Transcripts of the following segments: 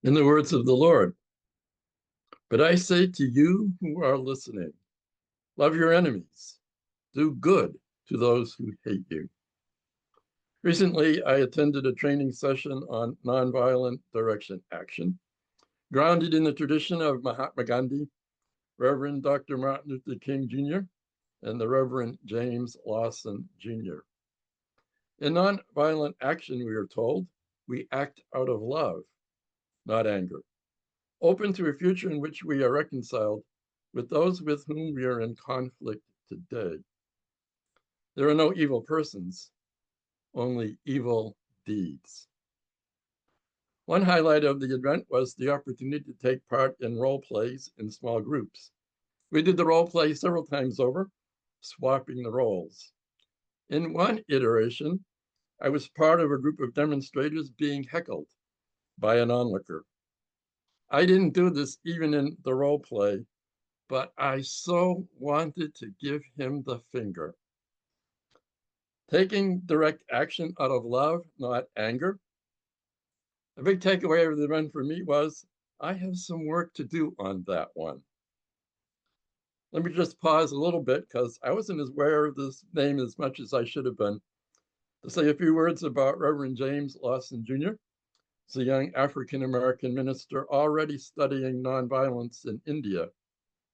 In the words of the Lord, but I say to you who are listening, love your enemies, do good to those who hate you. Recently, I attended a training session on nonviolent direction action, grounded in the tradition of Mahatma Gandhi, Reverend Dr. Martin Luther King Jr., and the Reverend James Lawson Jr. In nonviolent action, we are told, we act out of love, not anger, open to a future in which we are reconciled with those with whom we are in conflict today. There are no evil persons, only evil deeds. One highlight of the event was the opportunity to take part in role plays in small groups. We did the role play several times over, swapping the roles. In one iteration, I was part of a group of demonstrators being heckled by an onlooker. I didn't do this even in the role play, but I so wanted to give him the finger. Taking direct action out of love, not anger. A big takeaway of the event for me was I have some work to do on that one. Let me just pause a little bit because I wasn't as aware of this name as much as I should have been to say a few words about Reverend James Lawson Jr. He's a young African-American minister already studying nonviolence in India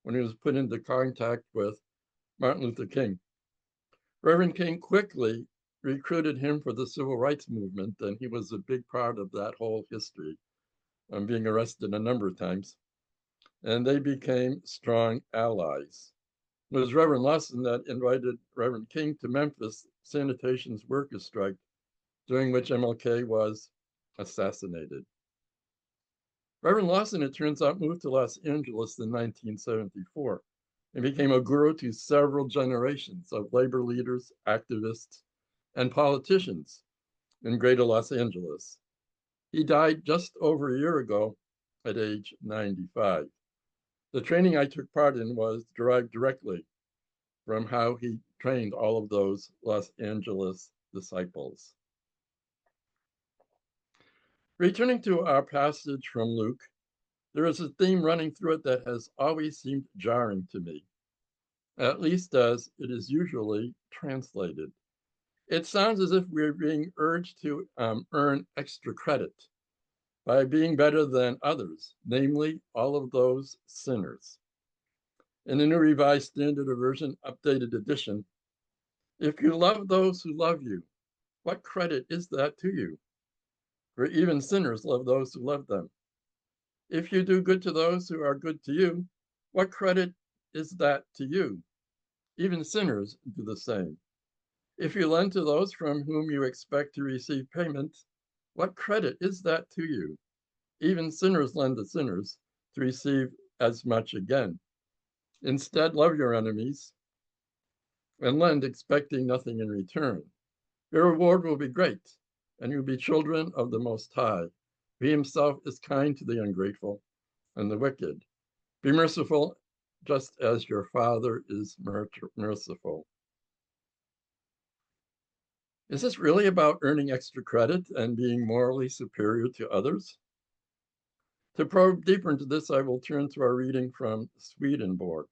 when he was put into contact with Martin Luther King. Reverend King quickly recruited him for the civil rights movement, and he was a big part of that whole history. Being arrested a number of times, and they became strong allies. It was Reverend Lawson that invited Reverend King to Memphis sanitation's workers' strike, during which MLK was assassinated. Reverend Lawson, it turns out, moved to Los Angeles in 1974 and became a guru to several generations of labor leaders, activists, and politicians in greater Los Angeles. He died just over a year ago at age 95. The training I took part in was derived directly from how he trained all of those Los Angeles disciples. Returning to our passage from Luke, there is a theme running through it that has always seemed jarring to me, at least as it is usually translated. It sounds as if we're being urged to earn extra credit by being better than others, namely all of those sinners. In the New Revised Standard Version, updated edition, if you love those who love you, what credit is that to you? For even sinners love those who love them. If you do good to those who are good to you, what credit is that to you? Even sinners do the same. If you lend to those from whom you expect to receive payment, what credit is that to you? Even sinners lend to sinners to receive as much again. Instead, love your enemies and lend, expecting nothing in return. Your reward will be great, and you'll be children of the Most High. He himself is kind to the ungrateful and the wicked. Be merciful just as your Father is merciful. Is this really about earning extra credit and being morally superior to others? To probe deeper into this, I will turn to our reading from Swedenborg.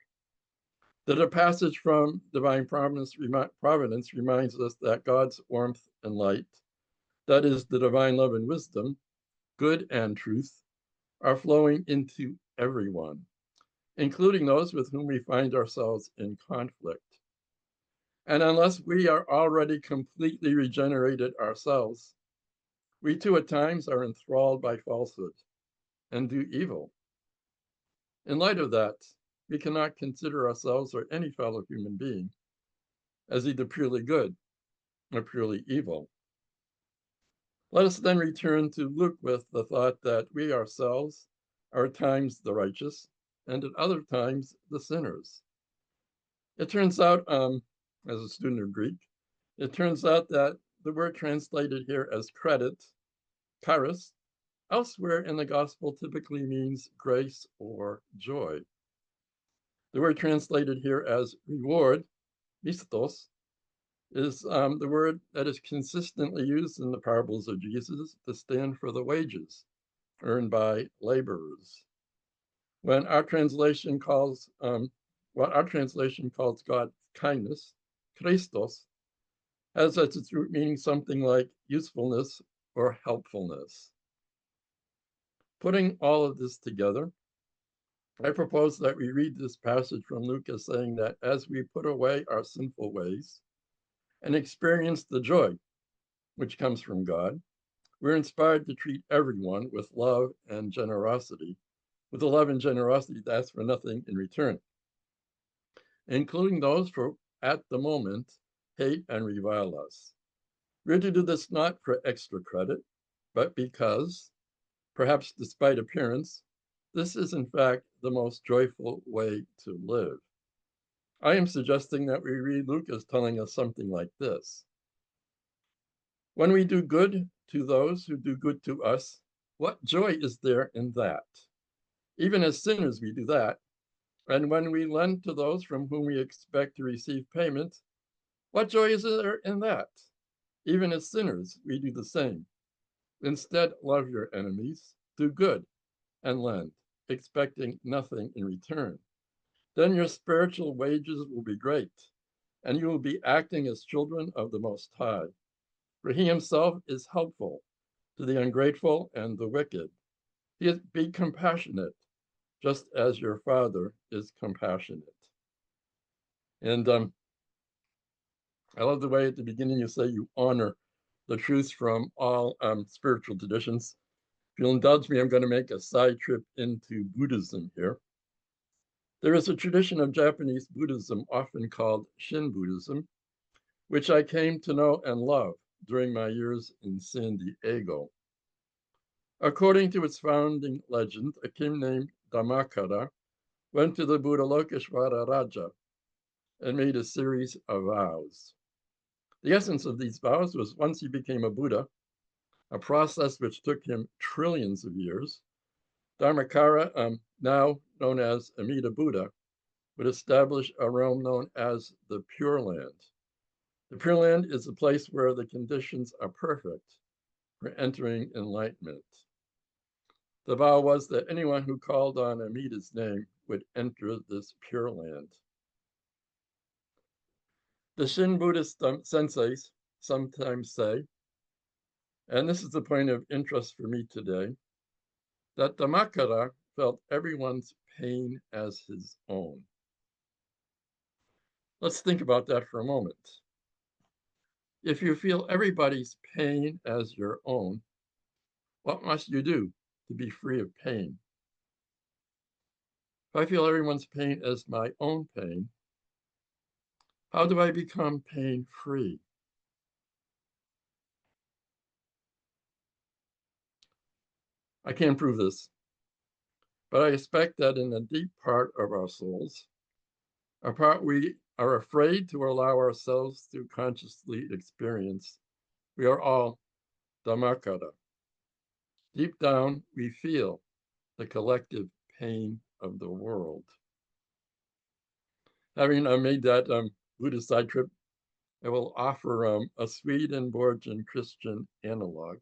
The passage from Divine Providence reminds us that God's warmth and light, that is, the divine love and wisdom, good and truth, are flowing into everyone, including those with whom we find ourselves in conflict. And unless we are already completely regenerated ourselves, we too at times are enthralled by falsehood and do evil. In light of that, we cannot consider ourselves or any fellow human being as either purely good or purely evil. Let us then return to Luke with the thought that we ourselves are at times the righteous and at other times the sinners. It turns out, as a student of Greek, it turns out that the word translated here as credit, charis, elsewhere in the gospel typically means grace or joy. The word translated here as reward, mistos, is the word that is consistently used in the parables of Jesus to stand for the wages earned by laborers. When our translation calls, what our translation calls God's kindness, Christos, has as its root meaning something like usefulness or helpfulness. Putting all of this together, I propose that we read this passage from Luke as saying that as we put away our sinful ways and experience the joy which comes from God, we're inspired to treat everyone with love and generosity, with the love and generosity that asks for nothing in return, including those who, at the moment, hate and revile us. We're to do this not for extra credit, but because, perhaps despite appearance, this is in fact the most joyful way to live. I am suggesting that we read Luke as telling us something like this. When we do good to those who do good to us, what joy is there in that? Even as sinners, we do that. And when we lend to those from whom we expect to receive payment, what joy is there in that? Even as sinners, we do the same. Instead, love your enemies, do good, and lend, expecting nothing in return. Then your spiritual wages will be great, and you will be acting as children of the Most High. For he himself is helpful to the ungrateful and the wicked. Be compassionate, just as your Father is compassionate. And I love the way at the beginning you say you honor the truths from all spiritual traditions. If you'll indulge me, I'm going to make a side trip into Buddhism here. There is a tradition of Japanese Buddhism often called Shin Buddhism, which I came to know and love during my years in San Diego. According to its founding legend, a king named Dhammakara went to the Buddha Lokeshvara Raja and made a series of vows. The essence of these vows was once he became a Buddha, a process which took him trillions of years, Dharmakara, now known as Amida Buddha, would establish a realm known as the Pure Land. The Pure Land is a place where the conditions are perfect for entering enlightenment. The vow was that anyone who called on Amida's name would enter this Pure Land. The Shin Buddhist senseis sometimes say, and this is the point of interest for me today, that Dhammakara felt everyone's pain as his own. Let's think about that for a moment. If you feel everybody's pain as your own, what must you do to be free of pain? If I feel everyone's pain as my own pain, how do I become pain-free? I can't prove this, but I expect that in a deep part of our souls, a part we are afraid to allow ourselves to consciously experience, we are all Dhammakara. Deep down, we feel the collective pain of the world. Having made that Buddhist side trip, I will offer a Swedenborgian Christian analog.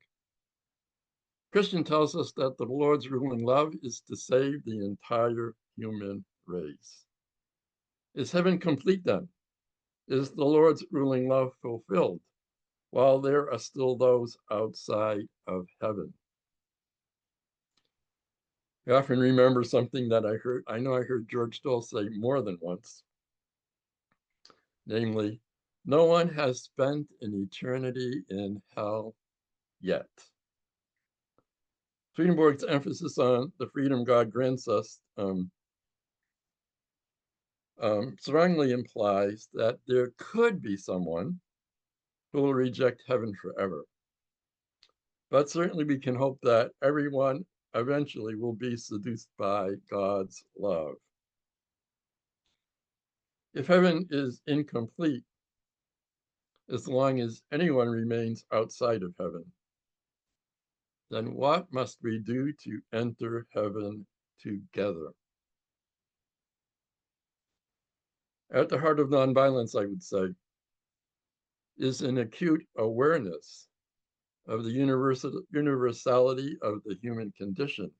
Christian tells us that the Lord's ruling love is to save the entire human race. Is heaven complete then? Is the Lord's ruling love fulfilled while there are still those outside of heaven? I often remember something that I know I heard George Stoll say more than once, namely, no one has spent an eternity in hell yet. Swedenborg's emphasis on the freedom God grants us strongly implies that there could be someone who will reject heaven forever. But certainly we can hope that everyone eventually will be seduced by God's love. If heaven is incomplete, as long as anyone remains outside of heaven, then what must we do to enter heaven together? At the heart of nonviolence, I would say, is an acute awareness of the universality of the human condition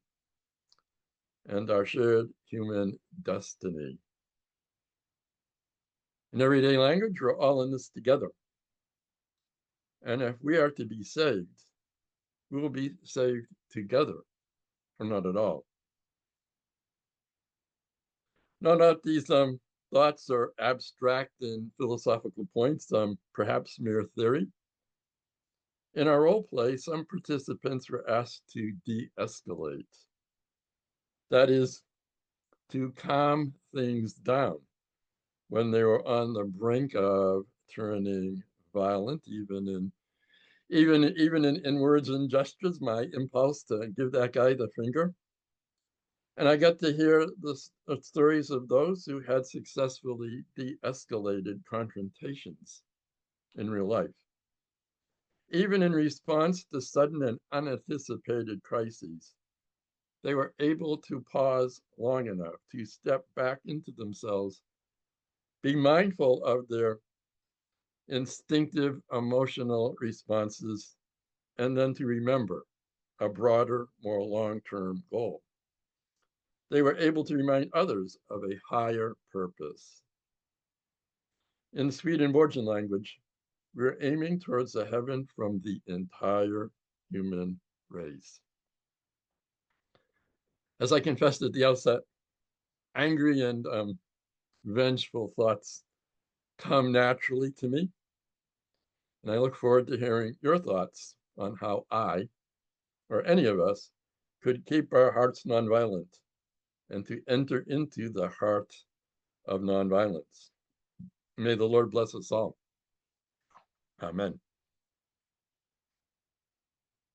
and our shared human destiny. In everyday language, we're all in this together. And if we are to be saved, we will be saved together, or not at all. No, not these thoughts are abstract and philosophical points, perhaps mere theory. In our role play, some participants were asked to de-escalate. That is, to calm things down when they were on the brink of turning violent, even in words and gestures. My impulse to give that guy the finger. And I got to hear the stories of those who had successfully de-escalated confrontations in real life. Even in response to sudden and unanticipated crises, they were able to pause long enough to step back into themselves, be mindful of their instinctive emotional responses, and then to remember a broader, more long-term goal. They were able to remind others of a higher purpose. In the Swedenborgian language, we're aiming towards a heaven from the entire human race. As I confessed at the outset, angry and vengeful thoughts come naturally to me, and I look forward to hearing your thoughts on how I, or any of us, could keep our hearts nonviolent and to enter into the heart of nonviolence. May the Lord bless us all. Amen.